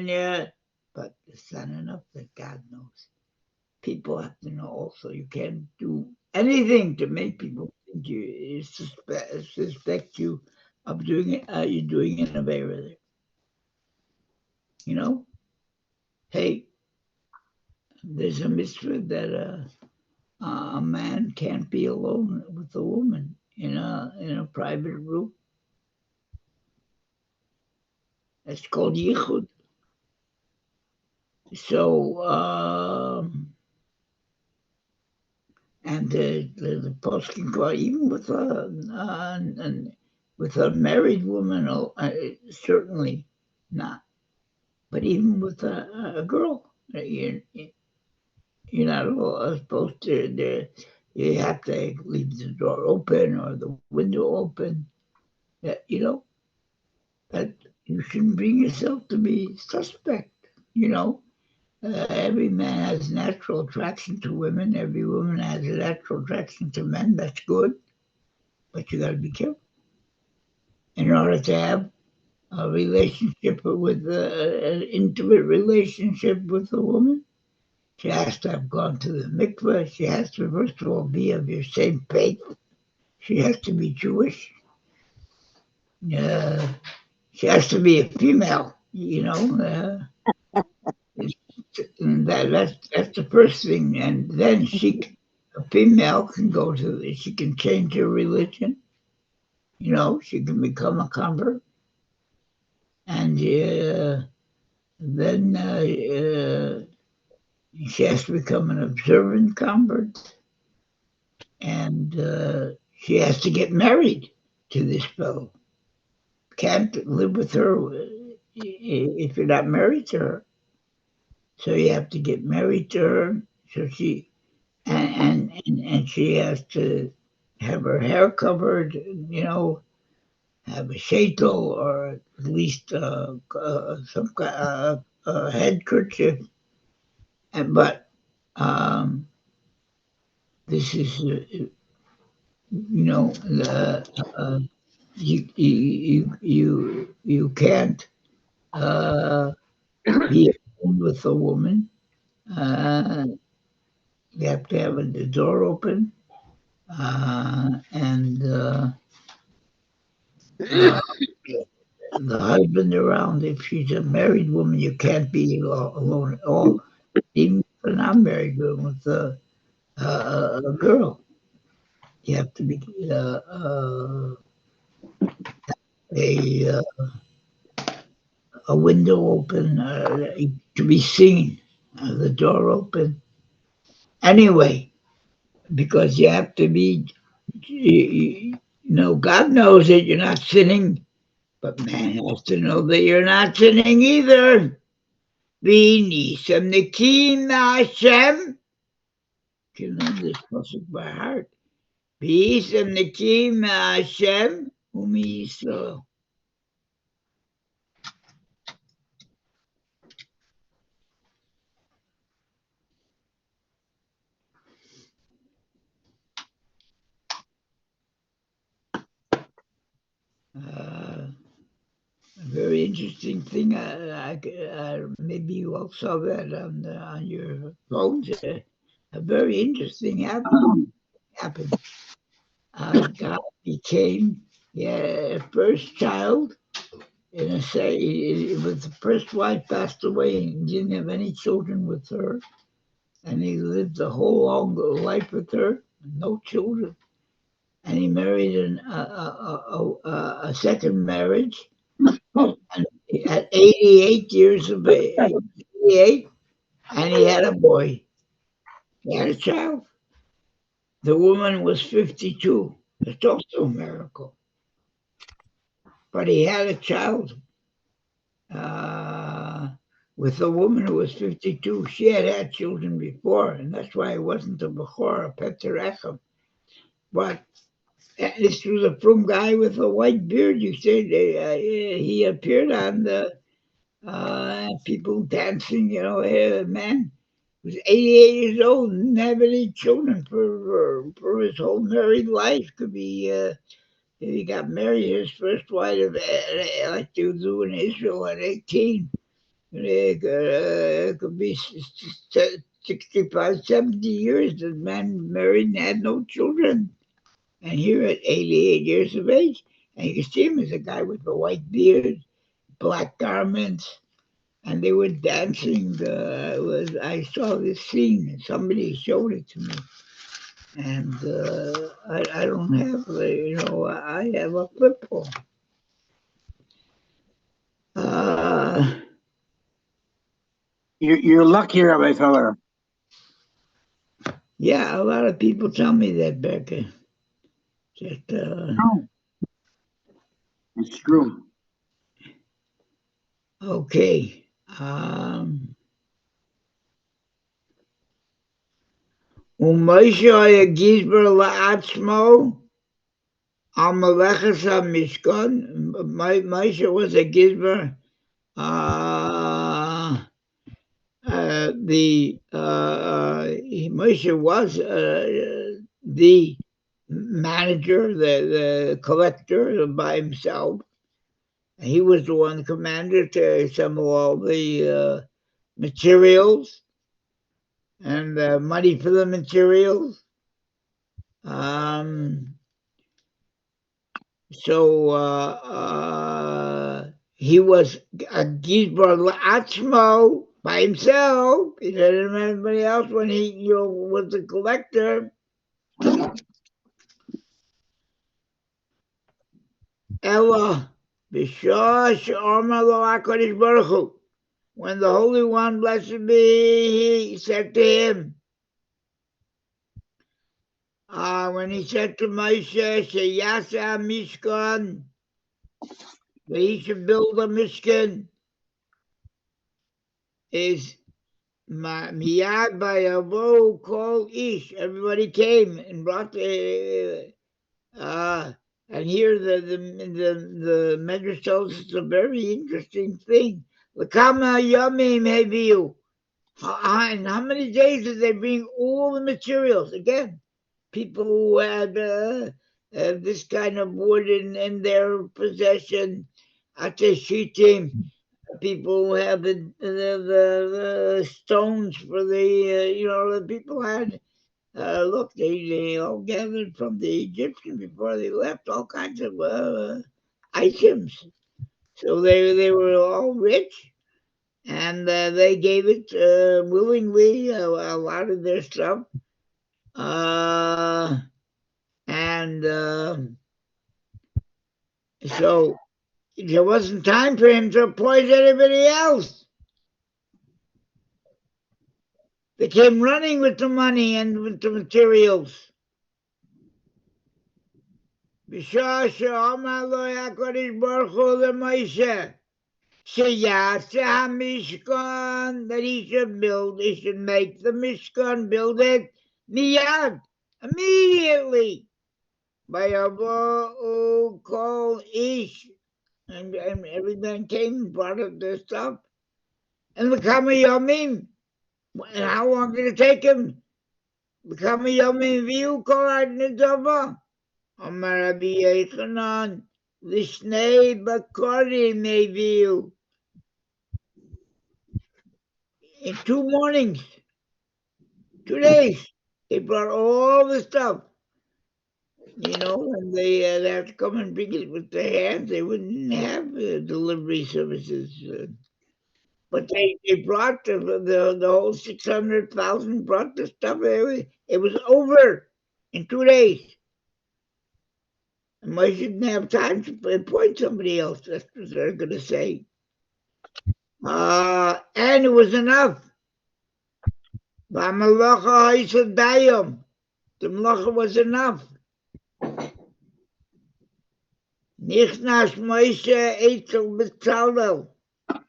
it's not enough that God knows. People have to know also. You can't do anything to make people think you suspect you of doing it. You're doing it in a way with it. Hey, there's a mitzvah that a man can't be alone with a woman in a private room. It's called yichud. So, and the posting for even with a married woman, certainly not. But even with a girl, you're not supposed to. You have to leave the door open or the window open. That that you shouldn't bring yourself to be suspect. Every man has natural attraction to women. Every woman has a natural attraction to men. That's good, but you got to be careful. In order to have a relationship an intimate relationship with a woman, she has to have gone to the mikveh. She has to, first of all, be of your same faith. She has to be Jewish. She has to be a female, that's the first thing. And then a female can she can change her religion. She can become a convert. And then she has to become an observant convert. And she has to get married to this fellow. Can't live with her if you're not married to her. So you have to get married to her. So she and she has to have her hair covered, have a sheitel or at least some head kerchief. But this is, you can't be alone with a woman. You have to have the door open, and the husband around. If she's a married woman, you can't be alone at all. Even if you're not married with a girl, you have to be a a window open to be seen, the door open. Anyway, because you have to be, God knows that you're not sinning, but man has to know that you're not sinning either. V'nisam nikim Hashem. You know this pasuk by heart. V'nisam nikim Hashem u'miyisrael. A very interesting thing. Maybe you all saw that on your phones. A very interesting happened. God became first child. It was the first wife passed away and didn't have any children with her, and he lived a whole long life with her, no children. And he married a second marriage. And at 88 years of age, 88, and he had a boy. He had a child. The woman was 52. It's also a miracle. But he had a child with a woman who was 52. She had children before, and that's why it wasn't a Bechor, a Petzerechem. But this was a frum guy with a white beard. You said he appeared on the people dancing, a man was 88 years old and didn't have any children for his whole married life. Could be he got married, his first wife, like they do in Israel at 18. It could be 65, 70 years. The man married and had no children. And here at 88 years of age, and you can see him as a guy with a white beard, black garments, and they were dancing. I saw this scene, and somebody showed it to me. And I don't have, I have a flip phone. You're lucky, Rabbi Feller. Yeah, a lot of people tell me that, Becca. It's true. Okay. Moshe היה גזבר לעצמו על מלאכת המשכן. Moshe was a gizber. Moshe was the manager, the collector by himself. He was the one commander to assemble all the materials and money for the materials. he was a Gizbar La'atzmo by himself. He didn't have anybody else when he was a collector. Ella B'shah she'amar lo HaKadosh Baruch Hu. When the Holy One, blessed be he, said to him, when he said to Moshe, Sheyasa Mishkan, that he should build a Mishkan, is Miyad Bayavo Kol Ish. Everybody came and brought and here the Midrash tells us a very interesting thing. L'kama yamim heviu. And how many days did they bring all the materials? Again, people who had this kind of wood in their possession, ateshitim, people who have the stones for the people had. Look, they all gathered from the Egyptians before they left, all kinds of items. So they were all rich, and they gave it willingly, a lot of their stuff. And so there wasn't time for him to appoint anybody else. They came running with the money and with the materials. B'shah she'amar lo HaKadosh Baruch Hu leMoshe, sheyaseh hamishkan, that he should make the Mishkan, build it miyad, immediately. Vayavo kol ish, and every man came and brought up their stuff. And l'kama yomim, and how long did it take him? L'kama yomim viu kol ad nedava. Amar Rabbi Yochanan, Lishnei Bakorim Eviu. In 2 mornings, 2 days, they brought all the stuff. And they have to come and bring it with their hands. They wouldn't have delivery services. But they brought the whole 600,000 brought the stuff. It was over in 2 days. And Moshe didn't have time to appoint somebody else. That's what they're going to say. And it was enough. The malacha was enough. Nichnas Moshe Eitzel B'Tzalel.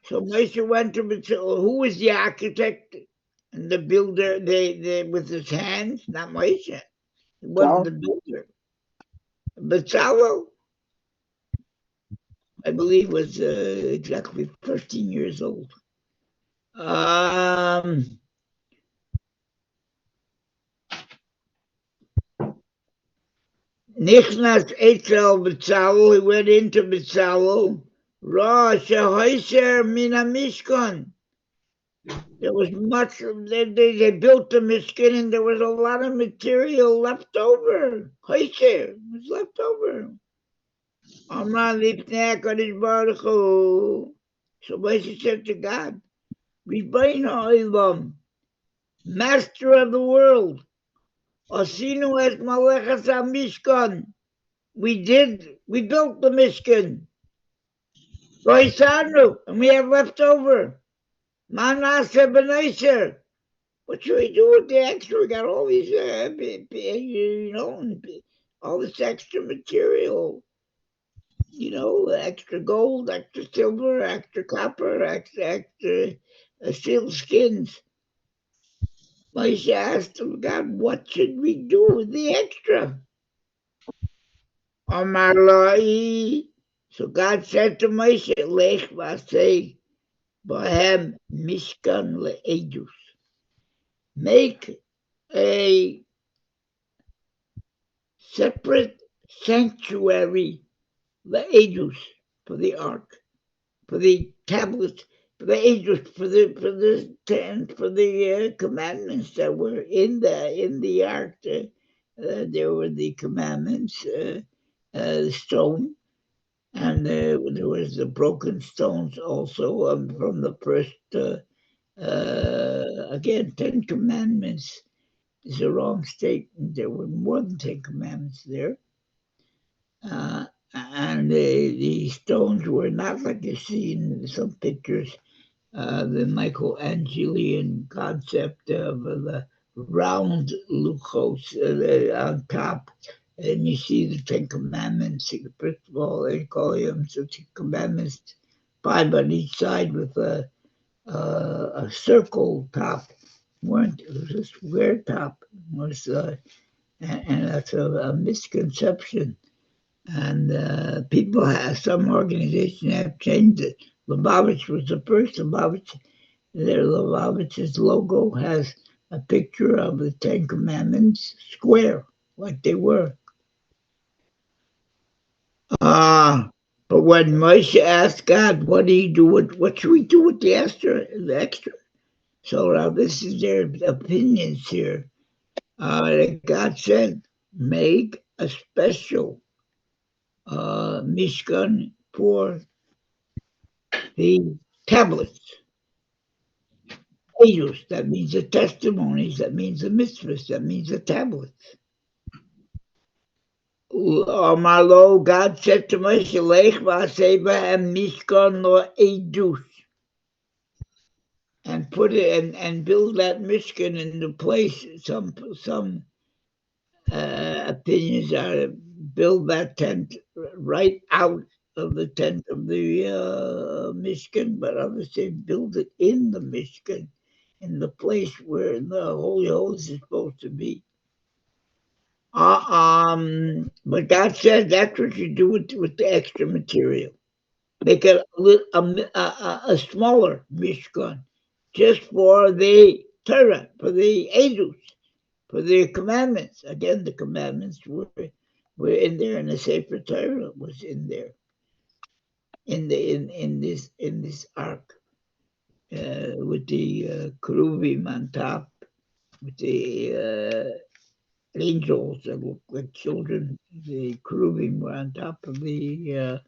So Moshe went to B'Tzalel. Who was the architect and the builder? They with his hands, not Moshe. He wasn't the builder. B'Tzalel, I believe, was exactly 13 years old. Nichnas Eitzel B'Tzalel, he went into B'Tzalel. Ra shehoiser mina mishkan. There was much. They built the Mishkan, and there was a lot of material left over. Hoiser was left over. Amar lifnei HaKadosh Baruch Hu. So Moshe said to God, Ribono Olam, Master of the world, Asinu es malechas HaMishkan. We built the Mishkan. Roisanu, and we have left over. Manase b'neiser. What should we do with the extra? We got all these, all this extra material. Extra gold, extra silver, extra copper, extra seal skins. Moshe asked him, God, what should we do with the extra? Amar Lai. So God said to Moshe, Lech v'asei Bohem Mishkan le'edus. Make a separate sanctuary le'edus for the ark, for the tablets, for the edus, for the commandments that were in the ark. There were the commandments, stone, and there was the broken stones also from the first. Again, 10 Commandments is a wrong statement. There were more than 10 Commandments there. And the stones were not like you see in some pictures, the Michelangelian concept of the round luchos on top. And you see the 10 Commandments. First of all, they call them the 10 Commandments, 5 on each side with a circle top. It was a square top. And that's a misconception. And people have, some organizations have changed it. Lubavitch was the first. Lubavitch's logo has a picture of the 10 Commandments square, like they were. But when Moshe asked God, what should we do with the extra? So now this is their opinions here. God said, make a special Mishkan for the tablets. Eidos, that means the testimonies, that means the mitzvahs, that means the tablets. Amalo, God said to Moshe, Lech v'aseba and Mishkan lo Eidus. And put it and build that Mishkan in the place. Some opinions are build that tent right out of the tent of the Mishkan, but others say build it in the Mishkan, in the place where the Holy Holies is supposed to be. But God says that's what you do with the extra material. Make it a smaller Mishkan, just for the Torah, for the Edus, for the commandments. Again, the commandments were in there, and the Sefer Torah was in there, in this ark, with the Keruvim on top, with the angels that look like children. The Keruvim were on top of the.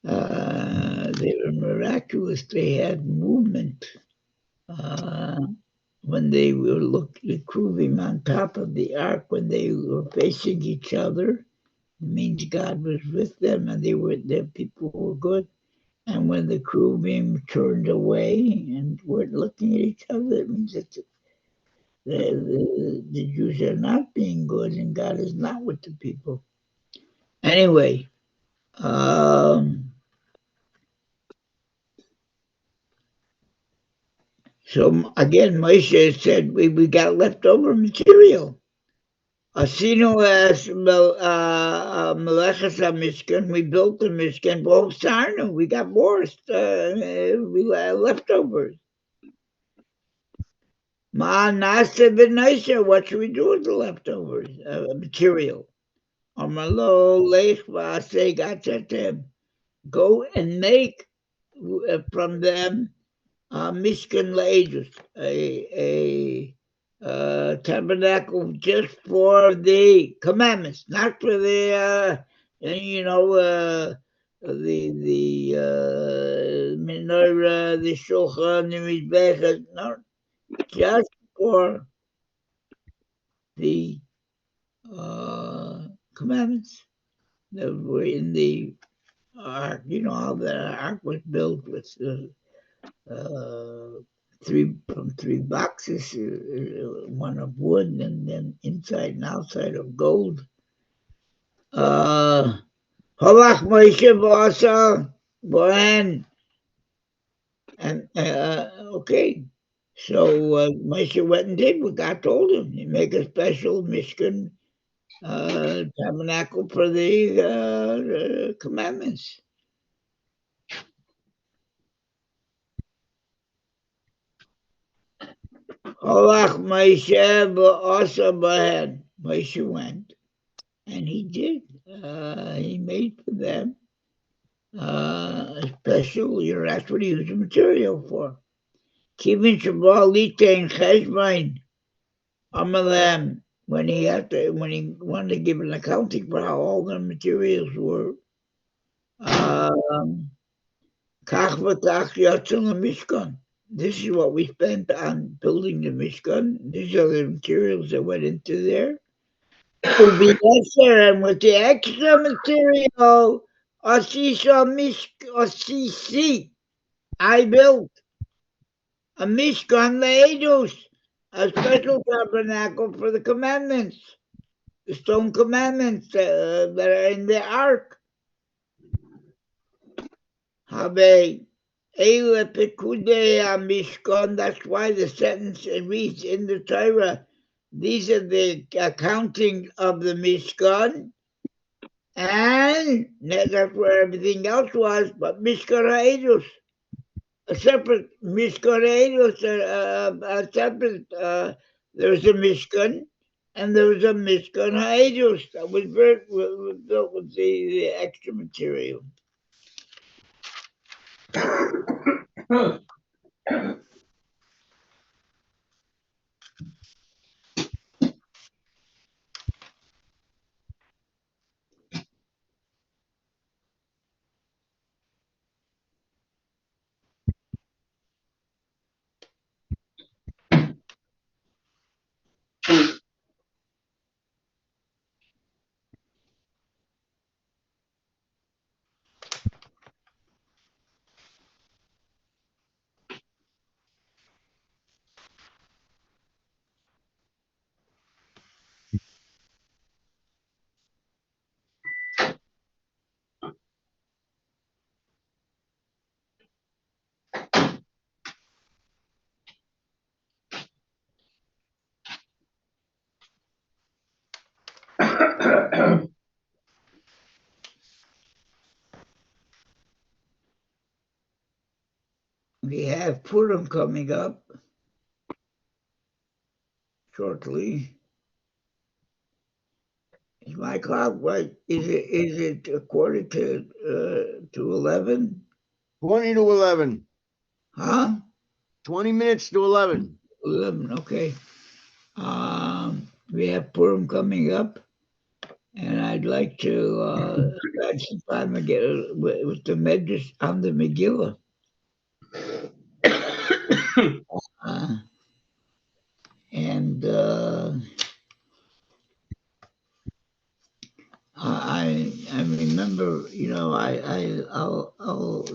They were miraculous. They had movement. When they were the Keruvim on top of the ark, when they were facing each other, it means God was with them, and the people were good. And when the Keruvim turned away and weren't looking at each other, it means that the Jews are not being good, and God is not with the people. Anyway, so again, Moshe said we got leftover material. Asinu as Melechas HaMishkan, we built the Mishkan, Sarnu, we got more leftovers. Ma Nasa B'Naisa, what should we do with the leftovers material? Amalo Lech V'aseh, God said to him, go and make from them Mishkan Le'edus, a tabernacle just for the commandments, not for the the menorah, the shulchan, the mizbech, no, just for the commandments that were in the ark. You know how the ark was built with three boxes, one of wood, and then inside and outside of gold. Halach Moshe v'asa Bohan. And okay, so Moshe went and did what God told him. He make a special Mishkan tabernacle for the commandments. Halach Moshe v'asa Bohan. Moshe went, and he did. He made for them special. That's what he used the material for. Kivin Shabbat Litein Cheshbain Amalem. when he wanted to give an accounting for how all the materials were. Kach v'tach yatzon Mishkan. This is what we spent on building the Mishkan. These are the materials that went into there. And with the extra material, Osisi, I built a Mishkan Le'edus, a special tabernacle for the commandments, the stone commandments that are in the ark. Habe Eile Pekudei Mishkan. That's why the sentence reads in the Torah, these are the accounting of the Mishkan, and that's where everything else was, but Mishkan Ha'edus, a separate Mishkan Ha'edus, a separate, there's a Mishkan, and there was a Mishkan Ha'edus that was built with the extra material. We have Purim coming up shortly. Is my clock right? Is it a quarter to 11? 20 to 11. Huh? 20 minutes to 11. 11, okay. We have Purim coming up, and I'd like to spend some time again with the Midrash on the Megillah. And I remember, I'll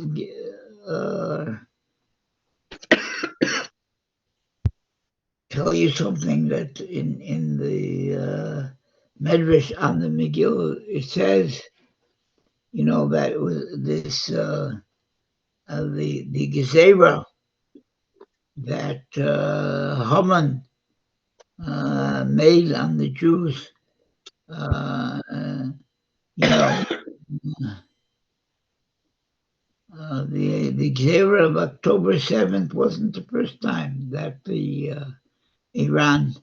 tell you something that in the Midrash on the Megillah, it says, that was this the Gezerah that Haman made on the Jews. The Gezerah of October 7th wasn't the first time that the Iran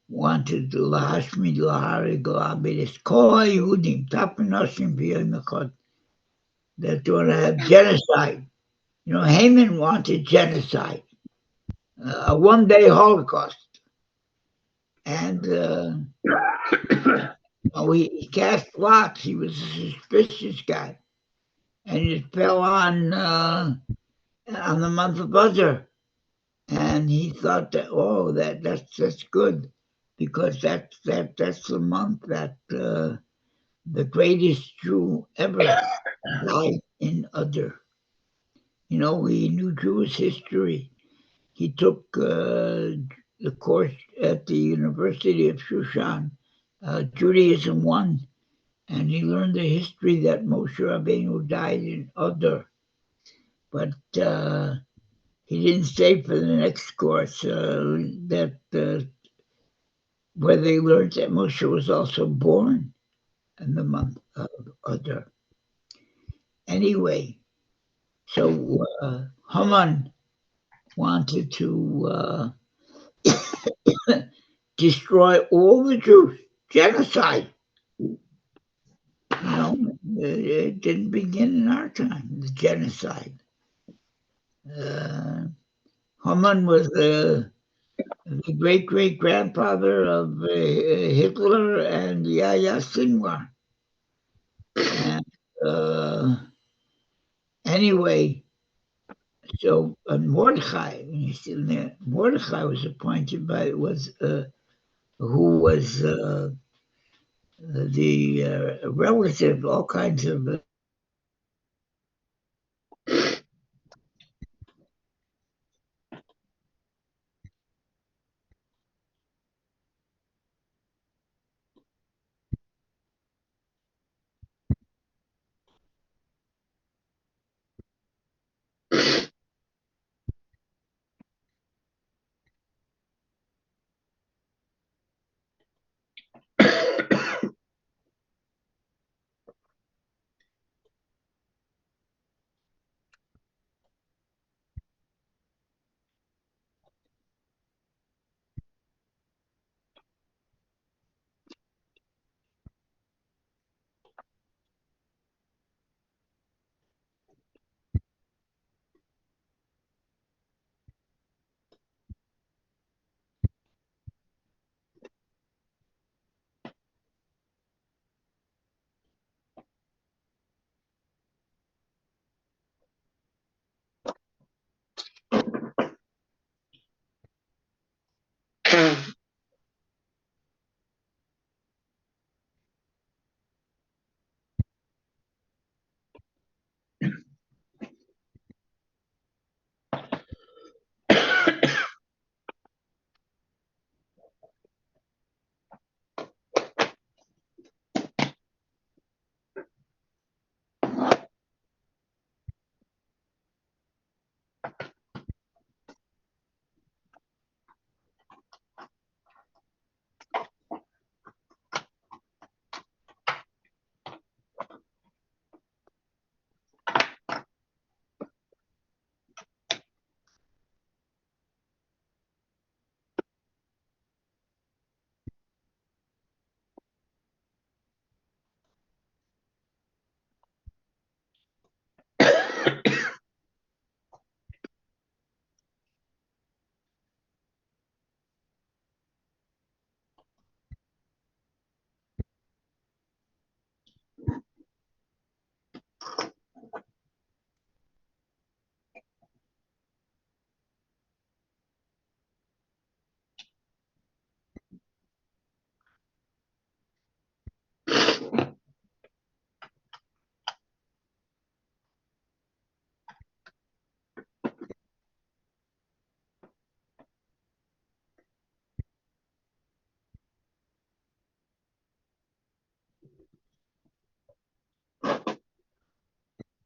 wanted to Lahashmid Laharig Labidis Kol Yehudim Tapanoshim B'Yom Echad, that they want to have genocide. Haman wanted genocide, a one-day Holocaust. And he cast lots. He was a suspicious guy. And it fell on the month of Adar. And he thought that, that's good, because that's the month that the greatest Jew ever died in Adar. He knew Jewish history. He took the course at the University of Shushan, Judaism 1, and he learned the history that Moshe Rabbeinu died in Adar. But he didn't stay for the next course where they learned that Moshe was also born in the month of Adar. Anyway, so Haman wanted to destroy all the Jews, genocide. It didn't begin in our time, the genocide. Haman was the great-great-grandfather of Hitler and Yahya Sinwar. And anyway, so Mordechai, Mordechai was appointed by who was the relative, all kinds of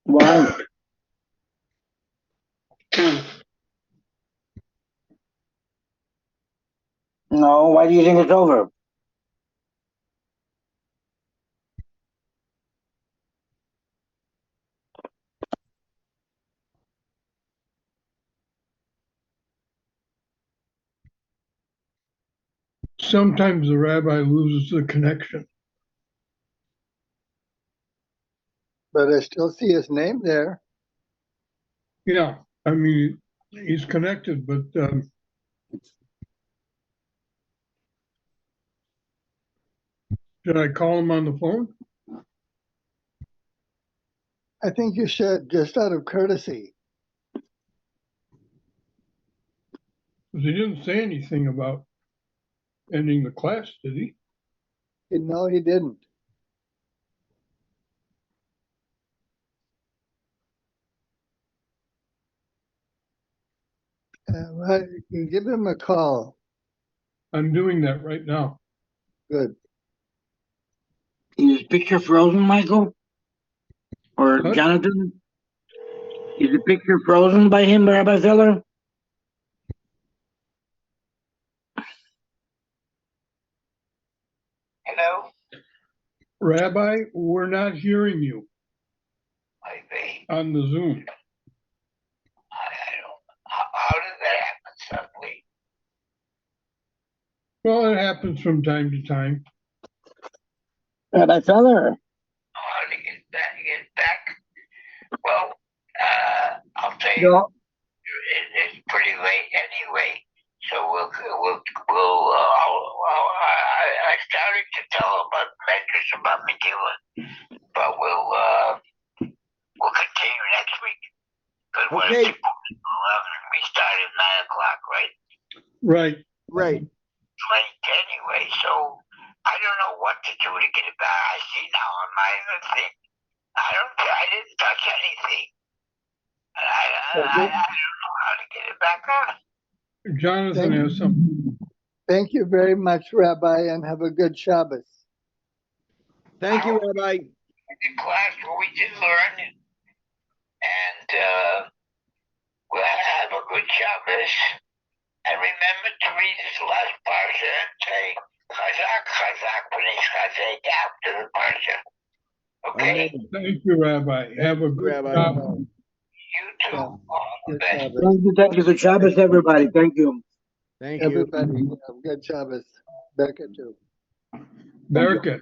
Why? No, why do you think it's over? Sometimes the rabbi loses the connection. But I still see his name there. Yeah, I mean, he's connected, but should I call him on the phone? I think you should, just out of courtesy. Because he didn't say anything about ending the class, did he? No, he didn't. Well, you give him a call. I'm doing that right now. Good. Is his picture frozen, Michael? Or What? Jonathan? Is the picture frozen by him, Rabbi Feller? hello. Rabbi, we're not hearing you on the Zoom. I don't. How did that happen suddenly? Well, it happens from time to time. Rabbi Feller? How to get back? Well, I'll tell you, No. it's pretty late anyway. So I started to tell him about Midrash about Megillah, but we'll continue next week. Because when Okay. it's 11, we start at 9 o'clock, right? Right. Right. Late anyway, so I don't know what to do to get it back. I see now on my thing, I didn't touch anything. And I don't know how to get it back on. Jonathan has something. Thank you very much, Rabbi, and have a good Shabbos. Thank you, Rabbi. The class where we did learn, and we'll have a good Shabbos. And remember to read this last Parsha and say Chazak, Chazak, P'nei Chazak after the Parsha. Okay? Amen. Thank you, Rabbi. Have a good Rabbi. job. You too. Yeah. All the Good best. Shabbos. Thank you. Good Shabbos, everybody. Thank you. Thank you. Everybody, have good Shabbos. Becca too. Bereket.